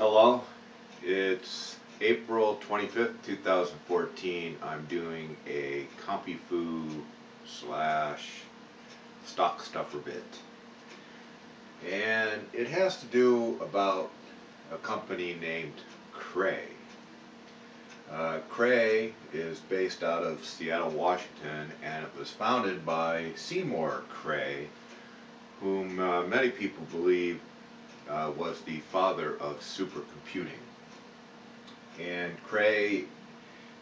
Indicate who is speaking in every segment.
Speaker 1: Hello, it's April 25th, 2014. I'm doing a Compufoo slash stock stuffer bit. And it has to do about a company named Cray. Cray is based out of Seattle, Washington, and it was founded by Seymour Cray, whom many people believe was the father of supercomputing. And Cray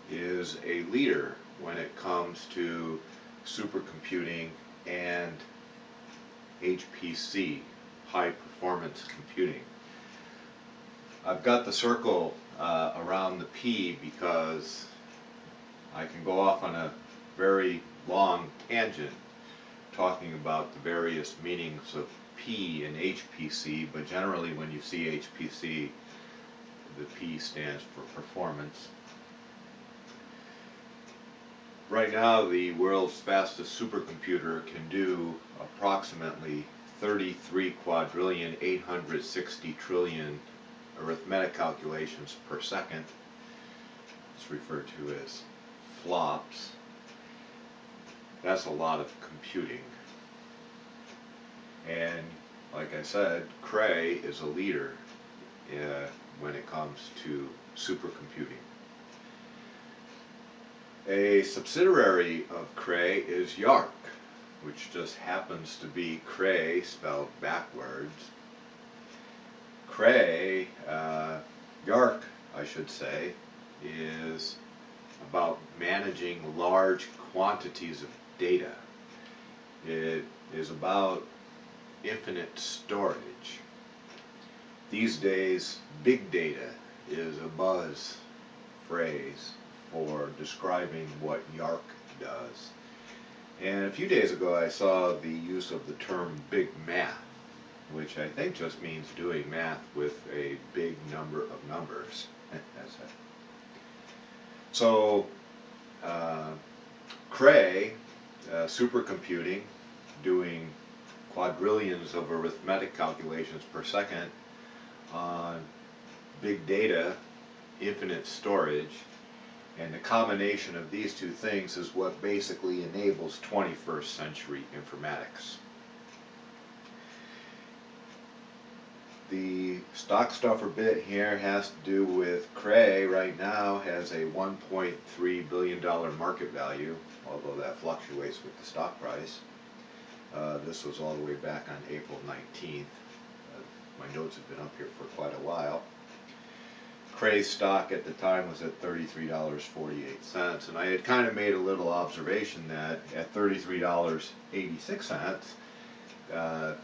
Speaker 1: is a leader when it comes to supercomputing and HPC, high performance computing. I've got the circle around the P because I can go off on a very long tangent talking about the various meanings of P and HPC, but generally when you see HPC, the P stands for performance. Right now, the world's fastest supercomputer can do approximately 33 quadrillion 860 trillion arithmetic calculations per second. It's referred to as flops. That's a lot of computing. And like I said, Cray is a leader when it comes to supercomputing. A subsidiary of Cray is Yarc, which just happens to be Cray spelled backwards. Cray, Yarc, I should say, is about managing large quantities of data. It is about infinite storage. These days, big data is a buzz phrase for describing what Yarc does. And a few days ago I saw the use of the term big math, which I think just means doing math with a big number of numbers. That's it. So, Cray, supercomputing, doing quadrillions of arithmetic calculations per second on big data, infinite storage, and the combination of these two things is what basically enables 21st century informatics. The stock stuffer bit here has to do with Cray right now has a $1.3 billion market value, although that fluctuates with the stock price. This was all the way back on April 19th. My notes have been up here for quite a while. Cray's stock at the time was at $33.48, and I had kind of made a little observation that at $33.86, the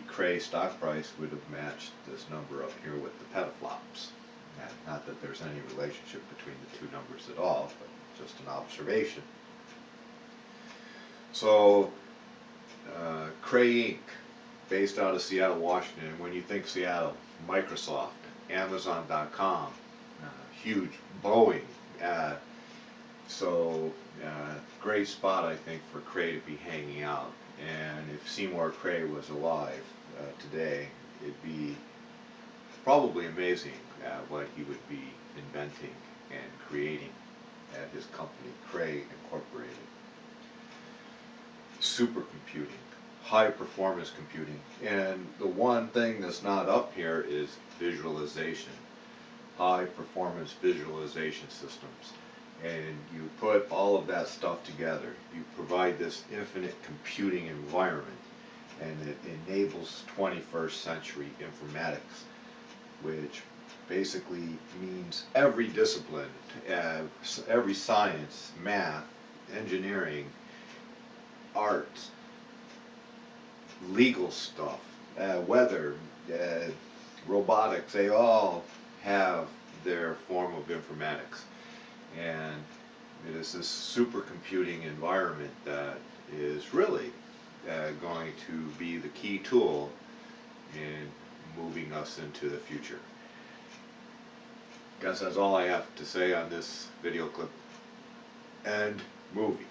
Speaker 1: Cray stock price would have matched this number up here with the petaflops. Not that there's any relationship between the two numbers at all, but just an observation. So, Cray Inc., based out of Seattle, Washington. When you think Seattle, Microsoft, Amazon.com, huge, Boeing. Great spot, I think, for Cray to be hanging out. And if Seymour Cray was alive today, it'd be probably amazing what he would be inventing and creating at his company, Cray Incorporated. Supercomputing, high performance computing, and the one thing that's not up here is visualization, high performance visualization systems. And you put all of that stuff together, you provide this infinite computing environment, and it enables 21st century informatics, which basically means every discipline, every science, math, engineering, arts, legal stuff, weather, robotics, they all have their form of informatics. And it is this supercomputing environment that is really going to be the key tool in moving us into the future. Guess that's all I have to say on this video clip and movie.